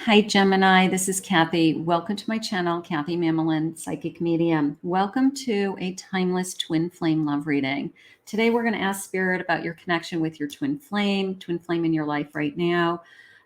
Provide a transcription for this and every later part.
Hi, Gemini. This is Kathy. Welcome to my channel, Kathy Mamolen, Psychic Medium. Welcome to a timeless twin flame love reading. Today, we're going to ask Spirit about your connection with your twin flame in your life right now,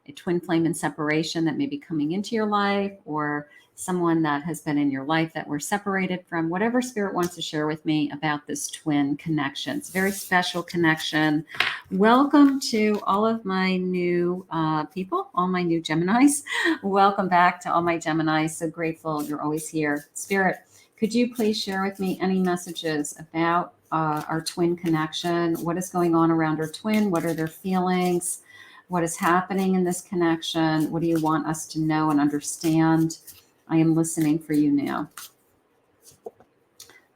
a twin flame in separation that may be coming into your life, or someone that has been in your life that we're separated from. Whatever Spirit wants to share with me about this twin connection. It's a very special connection. Welcome to all of my new people, all my new Geminis. Welcome back to all my Geminis. So grateful you're always here. Spirit, could you please share with me any messages about our twin connection? What is going on around our twin? What are their feelings? What is happening in this connection? What do you want us to know and understand? I am listening for you now.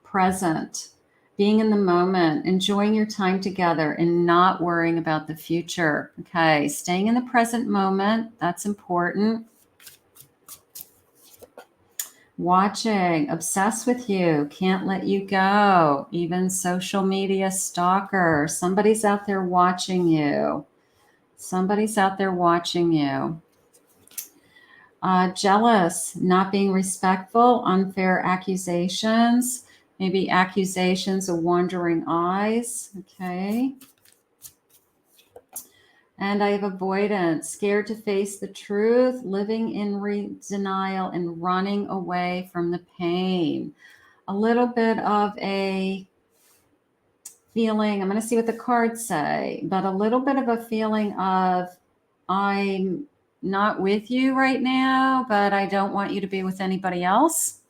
Present. Being in the moment, enjoying your time together and not worrying about the future. Okay, staying in the present moment, that's important. Watching, obsessed with you, can't let you go. Even social media stalker. Somebody's out there watching you. Somebody's out there watching you. Jealous, not being respectful, unfair accusations. Maybe accusations of wandering eyes. Okay. And I have avoidance, scared to face the truth, living in denial and running away from the pain. A little bit of a feeling, I'm going to see what the cards say, but a little bit of a feeling of I'm not with you right now, but I don't want you to be with anybody else.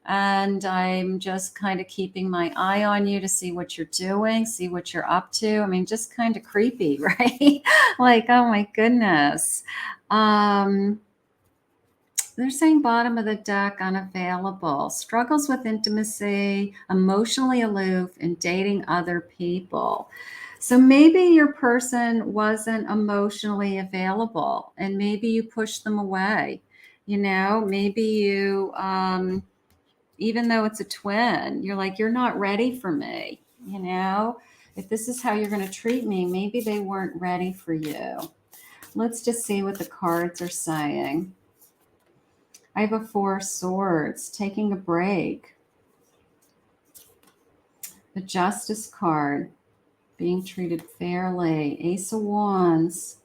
And I'm just kind of keeping my eye on you to see what you're doing, see what you're up to. I mean, just kind of creepy, right? Like, oh my goodness. They're saying bottom of the deck, unavailable, struggles with intimacy, emotionally aloof, and dating other people. So maybe your person wasn't emotionally available and maybe you pushed them away. You know, maybe you, even though it's a twin, you're like, you're not ready for me. You know, if this is how you're going to treat me, maybe they weren't ready for you. Let's just see what the cards are saying. I have a 4 of Swords, taking a break. The Justice card, being treated fairly. Ace of Wands.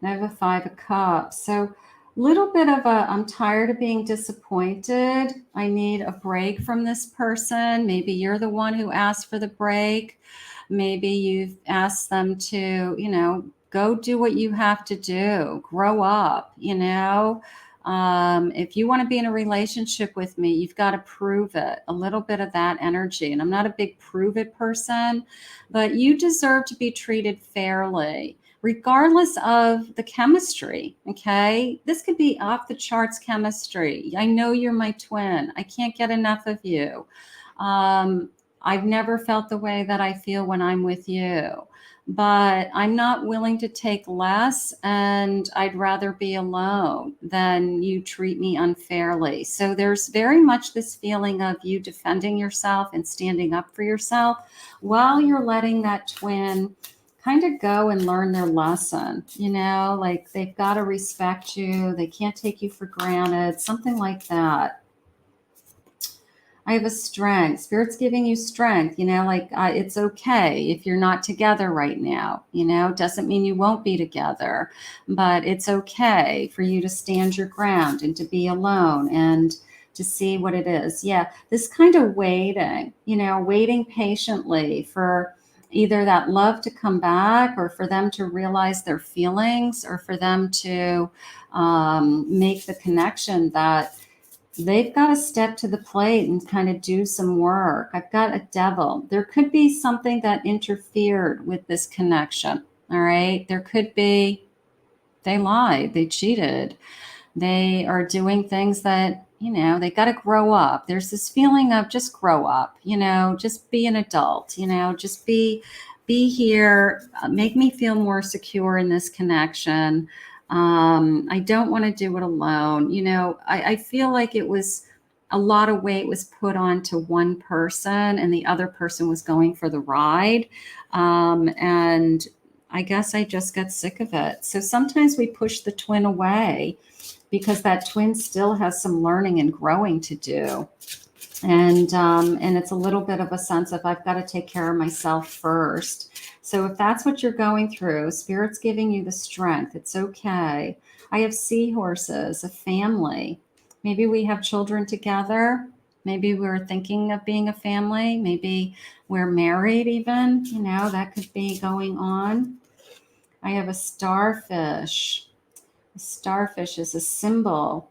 And I have a 5 of Cups. So little bit of a, I'm tired of being disappointed. I need a break from this person. Maybe you're the one who asked for the break. Maybe you've asked them to, you know, go do what you have to do. Grow up, you know. If you want to be in a relationship with me, you've got to prove it. A little bit of that energy. And I'm not a big prove it person, but you deserve to be treated fairly, regardless of the chemistry. Okay. This could be off the charts chemistry. I know you're my twin. I can't get enough of you. I've never felt the way that I feel when I'm with you, but I'm not willing to take less, and I'd rather be alone than you treat me unfairly. So there's very much this feeling of you defending yourself and standing up for yourself while you're letting that twin kind of go and learn their lesson. You know, like they've got to respect you. They can't take you for granted, something like that. I have a strength. Spirit's giving you strength, you know, like it's okay if you're not together right now, you know, doesn't mean you won't be together, but it's okay for you to stand your ground and to be alone and to see what it is. Yeah, this kind of waiting, you know, waiting patiently for either that love to come back or for them to realize their feelings or for them to make the connection that they've got to step to the plate and kind of do some work. I've got a Devil. There could be something that interfered with this connection. All right. There could be, they lied, they cheated. They are doing things that, you know, they got to grow up. There's this feeling of just grow up, you know, just be an adult, you know, just be here, make me feel more secure in this connection. I don't want to do it alone. You know, I feel like it was a lot of weight was put on to one person and the other person was going for the ride. And I guess I just get sick of it. So sometimes we push the twin away because that twin still has some learning and growing to do. And it's a little bit of a sense of I've got to take care of myself first. So if that's what you're going through, Spirit's giving you the strength. It's okay. I have seahorses, a family. Maybe we have children together. Maybe we're thinking of being a family. Maybe we're married even. That could be going on. I have a starfish. A starfish is a symbol.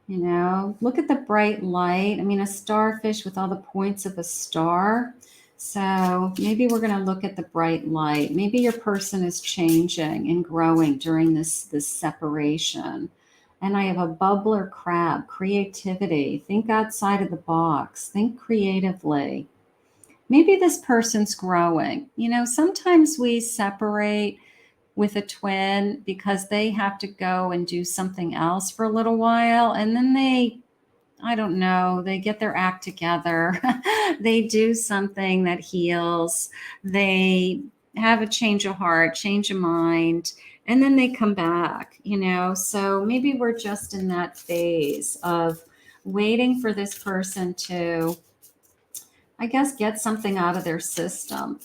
Look at the bright light. I mean, a starfish with all the points of a star. So maybe we're going to look at the bright light. Maybe your person is changing and growing during this separation. And I have a bubbler crab, creativity. Think outside of the box. Think creatively. Maybe this person's growing. Sometimes we separate with a twin because they have to go and do something else for a little while. And then I don't know, they get their act together. They do something that heals. They have a change of heart, change of mind, and then they come back, So maybe we're just in that phase of waiting for this person to, I guess, get something out of their system.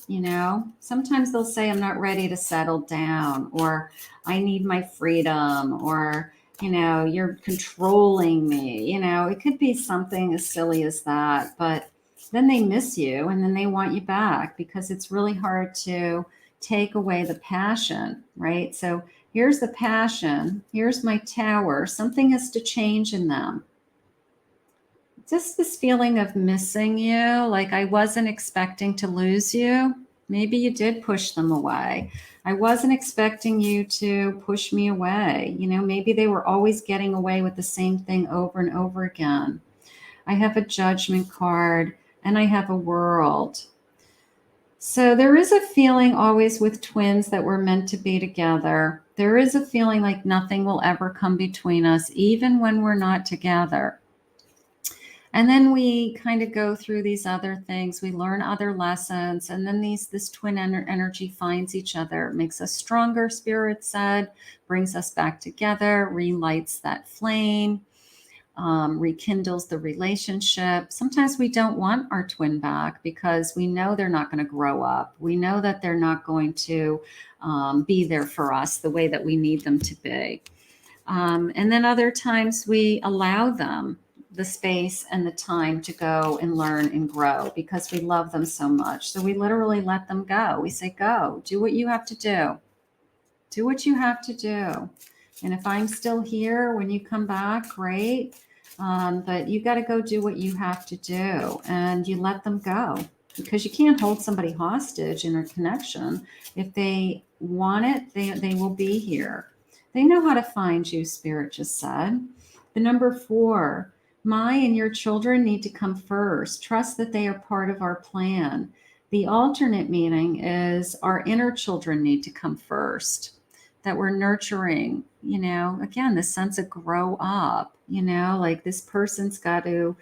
Sometimes they'll say, I'm not ready to settle down, or I need my freedom, or, you're controlling me. It could be something as silly as that, but then they miss you and then they want you back because it's really hard to take away the passion, right? So here's the passion. Here's my tower. Something has to change in them. Just this feeling of missing you, like I wasn't expecting to lose you. Maybe you did push them away. I wasn't expecting you to push me away. Maybe they were always getting away with the same thing over and over again. I have a judgment card and I have a world. So there is a feeling always with twins that we're meant to be together. There is a feeling like nothing will ever come between us, even when we're not together. And then we kind of go through these other things. We learn other lessons. And then this twin energy finds each other, makes us stronger, Spirit said, brings us back together, relights that flame, rekindles the relationship. Sometimes we don't want our twin back because we know they're not going to grow up. We know that they're not going to be there for us the way that we need them to be. And then other times we allow them the space and the time to go and learn and grow because we love them so much. So we literally let them go. We say, go, do what you have to do. Do what you have to do. And if I'm still here when you come back, great. But you got to go do what you have to do, and you let them go because you can't hold somebody hostage in a connection. If they want it, they will be here. They know how to find you, Spirit just said. The number 4, my and your children need to come first. Trust that they are part of our plan. The alternate meaning is our inner children need to come first, that we're nurturing, again, the sense of grow up, like this person's got to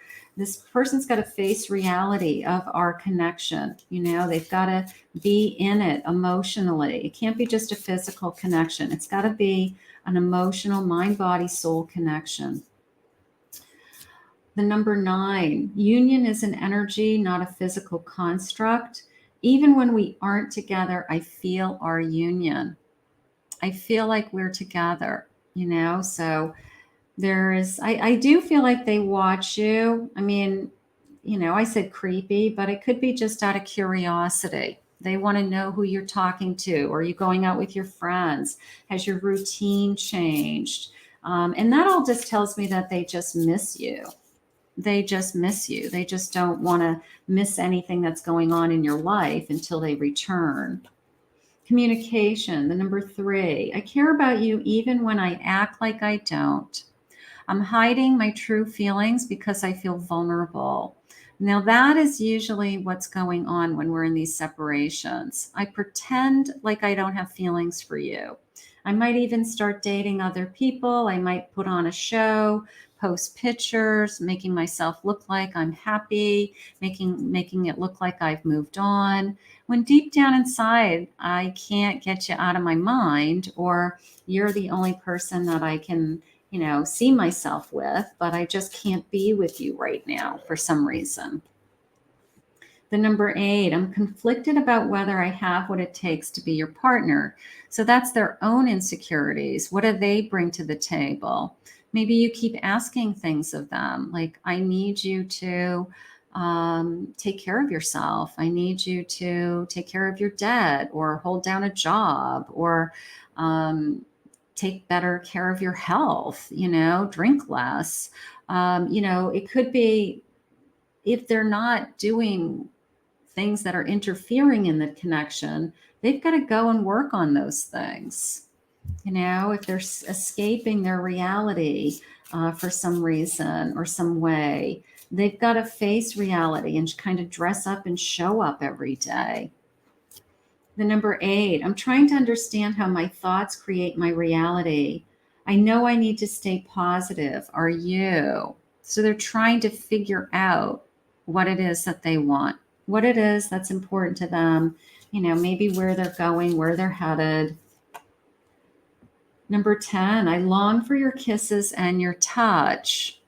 face reality of our connection. They've got to be in it emotionally. It can't be just a physical connection. It's got to be an emotional mind, body, soul connection. The number 9, union is an energy, not a physical construct. Even when we aren't together, I feel our union. I feel like we're together, so there is, I do feel like they watch you. I mean, I said creepy, but it could be just out of curiosity. They want to know who you're talking to. Are you going out with your friends? Has your routine changed? And that all just tells me that they just miss you. They just miss you. They just don't want to miss anything that's going on in your life until they return. Communication, the number 3. I care about you even when I act like I don't. I'm hiding my true feelings because I feel vulnerable. Now, that is usually what's going on when we're in these separations. I pretend like I don't have feelings for you. I might even start dating other people. I might put on a show, post pictures, making myself look like I'm happy, making it look like I've moved on, when deep down inside, I can't get you out of my mind, or you're the only person that I can, see myself with, but I just can't be with you right now for some reason. The number 8, I'm conflicted about whether I have what it takes to be your partner. So that's their own insecurities. What do they bring to the table? Maybe you keep asking things of them, like, I need you to take care of yourself. I need you to take care of your debt, or hold down a job, or take better care of your health, drink less. It could be, if they're not doing things that are interfering in the connection, they've got to go and work on those things. If they're escaping their reality for some reason or some way, they've got to face reality and kind of dress up and show up every day. The number 8, I'm trying to understand how my thoughts create my reality. I know I need to stay positive. Are you? So they're trying to figure out what it is that they want, what it is that's important to them, maybe where they're going, where they're headed. Number 10, I long for your kisses and your touch.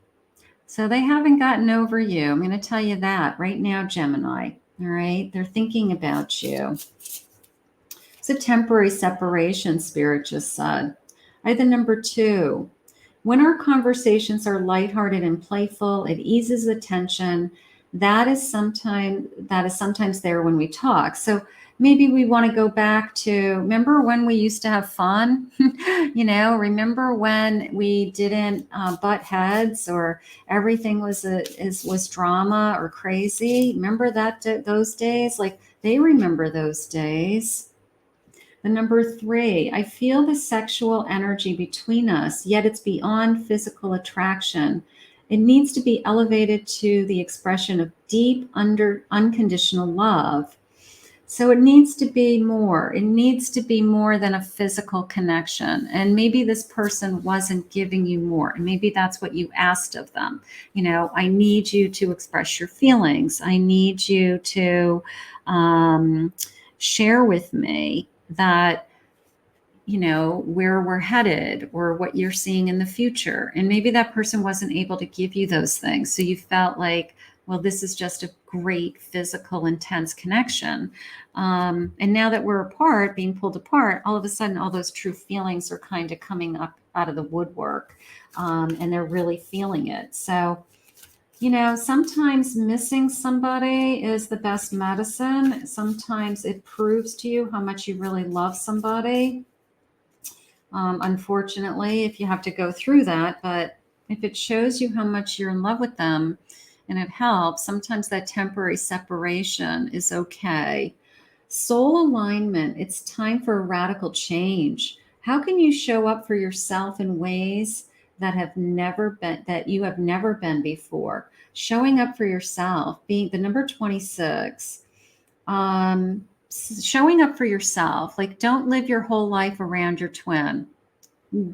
So they haven't gotten over you. I'm going to tell you that right now, Gemini. All right. They're thinking about you. It's a temporary separation, Spirit just said. I had the number 2. When our conversations are lighthearted and playful, it eases the tension. That is sometimes there when we talk. So maybe we want to go back to, remember when we used to have fun? Remember when we didn't butt heads, or everything was drama or crazy? Remember those days? Like, they remember those days. The number 3, I feel the sexual energy between us, yet it's beyond physical attraction. It needs to be elevated to the expression of deep, unconditional love. So it needs to be more. It needs to be more than a physical connection. And maybe this person wasn't giving you more. And maybe that's what you asked of them. I need you to express your feelings. I need you to share with me that, where we're headed, or what you're seeing in the future. And maybe that person wasn't able to give you those things. So you felt like, well, this is just a great physical, intense connection. And now that we're apart, being pulled apart, all of a sudden, all those true feelings are kind of coming up out of the woodwork, and they're really feeling it. So, sometimes missing somebody is the best medicine. Sometimes it proves to you how much you really love somebody. Unfortunately, if you have to go through that, but if it shows you how much you're in love with them and it helps, sometimes that temporary separation is okay. Soul alignment, it's time for a radical change. How can you show up for yourself in ways that you have never been before? Showing up for yourself, being the number 26, showing up for yourself. Like, don't live your whole life around your twin.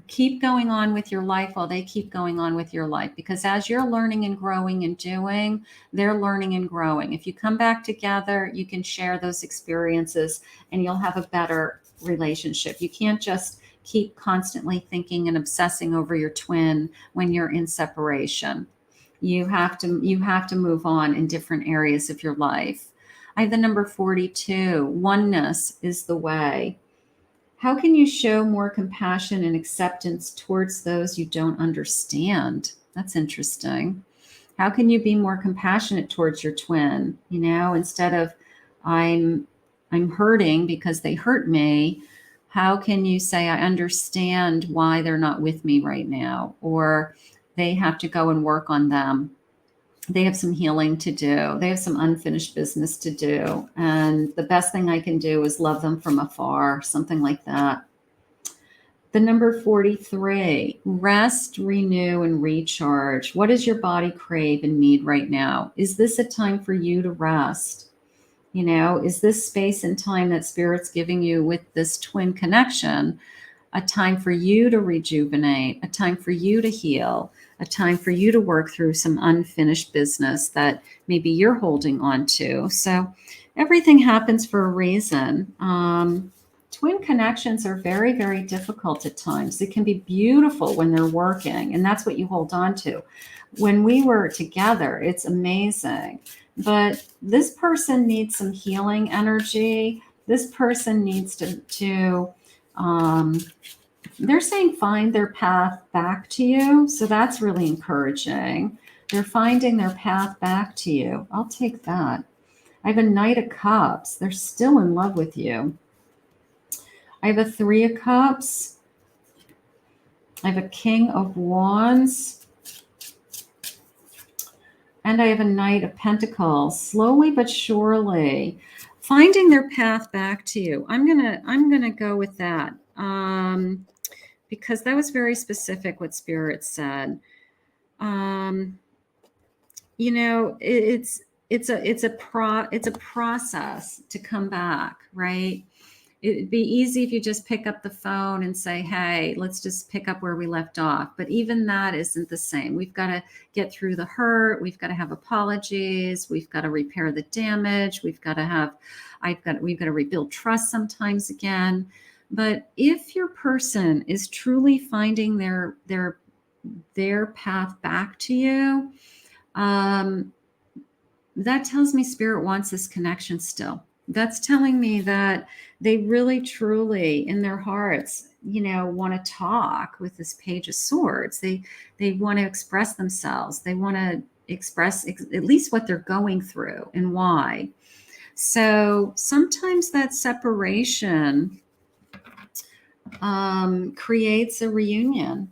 Keep going on with your life while they keep going on with your life, because as you're learning and growing and doing, they're learning and growing. If you come back together, you can share those experiences and you'll have a better relationship. You can't just keep constantly thinking and obsessing over your twin when you're in separation. You have to move on in different areas of your life. I have the number 42. Oneness is the way. How can you show more compassion and acceptance towards those you don't understand? That's interesting. How can you be more compassionate towards your twin? Instead of I'm hurting because they hurt me, how can you say, I understand why they're not with me right now, or they have to go and work on them. They have some healing to do. They have some unfinished business to do. And the best thing I can do is love them from afar, something like that. The number 43, rest, renew, and recharge. What does your body crave and need right now? Is this a time for you to rest? Is this space and time that Spirit's giving you with this twin connection a time for you to rejuvenate, a time for you to heal, a time for you to work through some unfinished business that maybe you're holding on to. So everything happens for a reason. Twin connections are very, very difficult at times. It can be beautiful when they're working, and that's what you hold on to. When we were together, it's amazing. But this person needs some healing energy. This person needs to they're saying find their path back to you. So that's really encouraging. They're finding their path back to you. I'll take that. I have a Knight of Cups. They're still in love with you. I have a Three of Cups. I have a King of Wands. And I have a Knight of Pentacles. Slowly but surely, finding their path back to you. I'm gonna go with that. Because that was very specific what Spirit said. You know, it's a process to come back, right? It'd be easy if you just pick up the phone and say, hey, let's just pick up where we left off. But even that isn't the same. We've got to get through the hurt. We've got to have apologies. We've got to repair the damage. We've got to rebuild trust sometimes again. But if your person is truly finding their path back to you, that tells me Spirit wants this connection still. That's telling me that they really, truly, in their hearts, you know, want to talk with this Page of Swords. They want to express themselves. They want to express at least what they're going through and why. So sometimes that separation creates a reunion.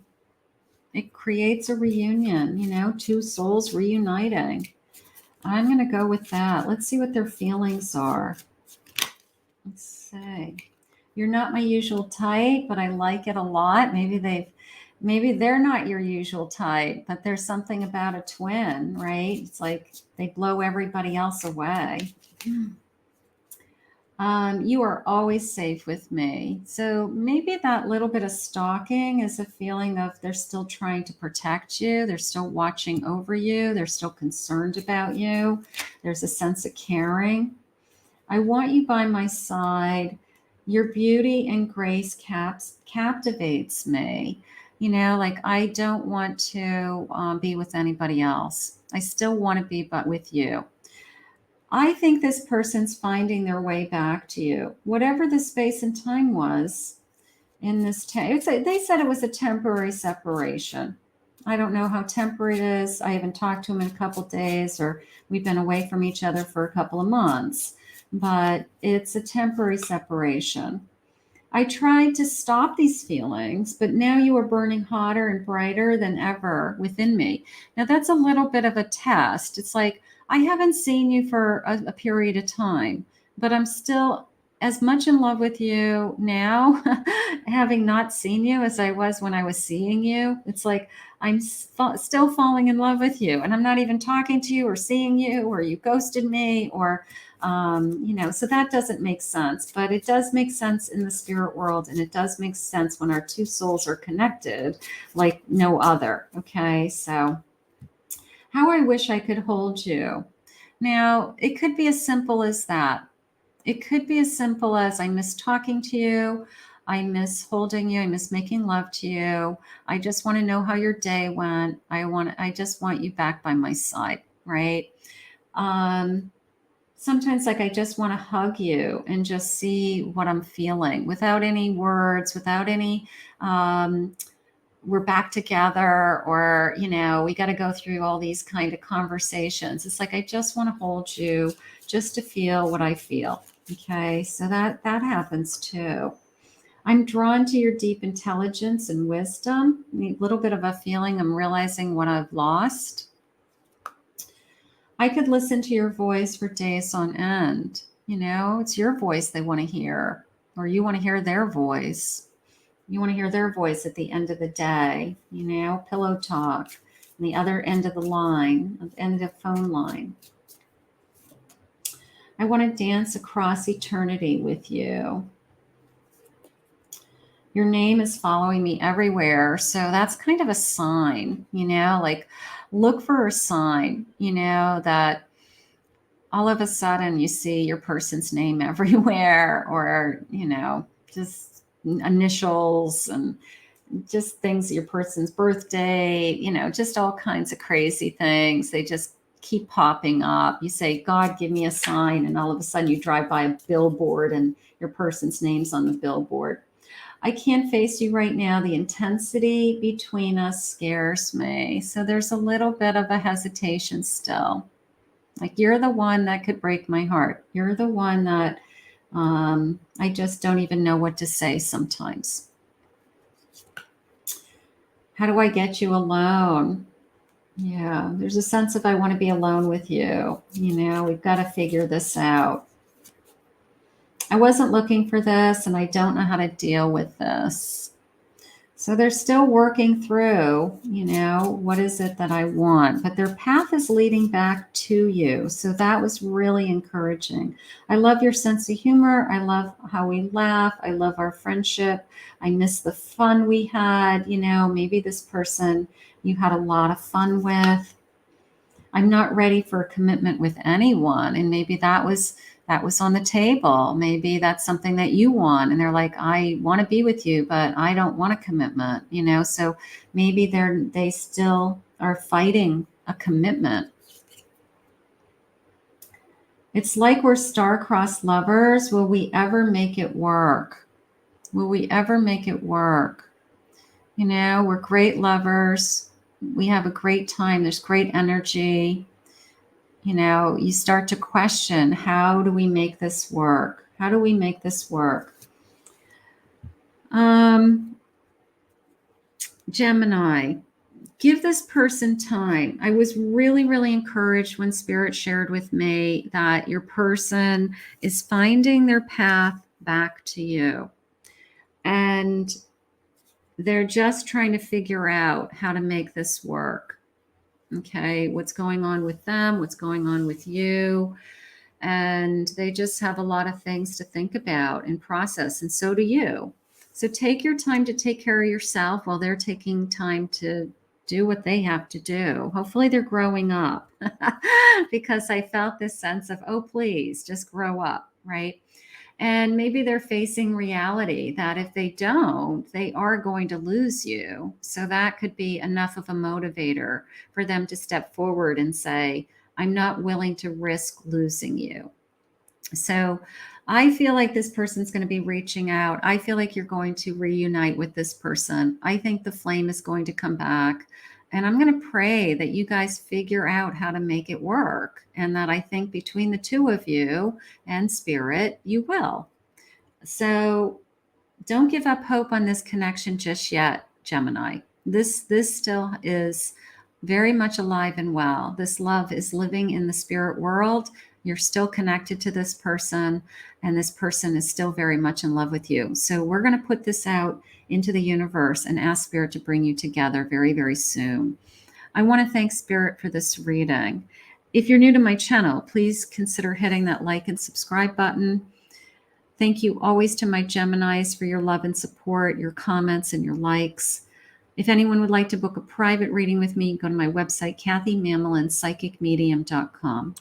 It creates a reunion, you know, two souls reuniting. I'm going to go with that. Let's see what their feelings are. Let's see. You're not my usual type, but I like it a lot. Maybe they're not your usual type, but there's something about a twin, right? It's like they blow everybody else away. You are always safe with me. So maybe that little bit of stalking is a feeling of they're still trying to protect you. They're still watching over you. They're still concerned about you. There's a sense of caring. I want you by my side. Your beauty and grace captivates me. You know, like I don't want to be with anybody else. I still want to be but with you. I think this person's finding their way back to you. Whatever the space and time was in this time, they said it was a temporary separation. I don't know how temporary it is. I haven't talked to him in a couple of days, or we've been away from each other for a couple of months, but it's a temporary separation. I tried to stop these feelings, but now you are burning hotter and brighter than ever within me. Now that's a little bit of a test. It's like, I haven't seen you for a period of time, but I'm still as much in love with you now, having not seen you as I was when I was seeing you. It's like I'm still falling in love with you, and I'm not even talking to you or seeing you, or you ghosted me, or you know, so that doesn't make sense, but it does make sense in the spirit world, and it does make sense when our two souls are connected like no other. Okay, so how I wish I could hold you. Now, it could be as simple as that. It could be as simple as I miss talking to you. I miss holding you. I miss making love to you. I just want to know how your day went. I just want you back by my side, right? Sometimes like I just want to hug you and just see what I'm feeling without any words, without any we're back together, or, you know, we got to go through all these kind of conversations. It's like, I just want to hold you just to feel what I feel. Okay. So that happens too. I'm drawn to your deep intelligence and wisdom. A little bit of a feeling I'm realizing what I've lost. I could listen to your voice for days on end. You know, it's your voice they want to hear, or you want to hear their voice. You want to hear their voice at the end of the day, you know, pillow talk, on the other end of the line, at the end of the phone line. I want to dance across eternity with you. Your name is following me everywhere. So that's kind of a sign, like look for a sign, that all of a sudden you see your person's name everywhere, or, just initials and just things, your person's birthday, just all kinds of crazy things. They just keep popping up. You say, God, give me a sign. And all of a sudden you drive by a billboard and your person's name's on the billboard. I can't face you right now. The intensity between us scares me. So there's a little bit of a hesitation still. Like, you're the one that could break my heart. You're the one that I just don't even know what to say sometimes. How do I get you alone? Yeah, there's a sense of I want to be alone with you. We've got to figure this out. I wasn't looking for this, and I don't know how to deal with this. So they're still working through, what is it that I want? But their path is leading back to you. So that was really encouraging. I love your sense of humor. I love how we laugh. I love our friendship. I miss the fun we had. Maybe this person you had a lot of fun with. I'm not ready for a commitment with anyone. And maybe that was on the table. Maybe that's something that you want. And they're like, I want to be with you, but I don't want a commitment, So maybe they still are fighting a commitment. It's like we're star-crossed lovers. Will we ever make it work? Will we ever make it work? We're great lovers. We have a great time. There's great energy. You start to question, how do we make this work? How do we make this work? Gemini, give this person time. I was really, really encouraged when Spirit shared with me that your person is finding their path back to you. And they're just trying to figure out how to make this work. Okay, what's going on with them? What's going on with you? And they just have a lot of things to think about and process, and so do you. So take your time to take care of yourself while they're taking time to do what they have to do. Hopefully they're growing up because I felt this sense of, oh, please just grow up, right? And maybe they're facing reality that if they don't, they are going to lose you. So that could be enough of a motivator for them to step forward and say, I'm not willing to risk losing you. So I feel like this person's going to be reaching out. I feel like you're going to reunite with this person. I think the flame is going to come back. And I'm going to pray that you guys figure out how to make it work. And that I think between the two of you and Spirit, you will. So don't give up hope on this connection just yet, Gemini. This still is very much alive and well. This love is living in the spirit world. You're still connected to this person, and this person is still very much in love with you. So we're going to put this out into the universe and ask Spirit to bring you together very, very soon. I want to thank Spirit for this reading. If you're new to my channel, please consider hitting that like and subscribe button. Thank you always to my Geminis for your love and support, your comments and your likes. If anyone would like to book a private reading with me, go to my website, KathyMamolenPsychicMedium.com.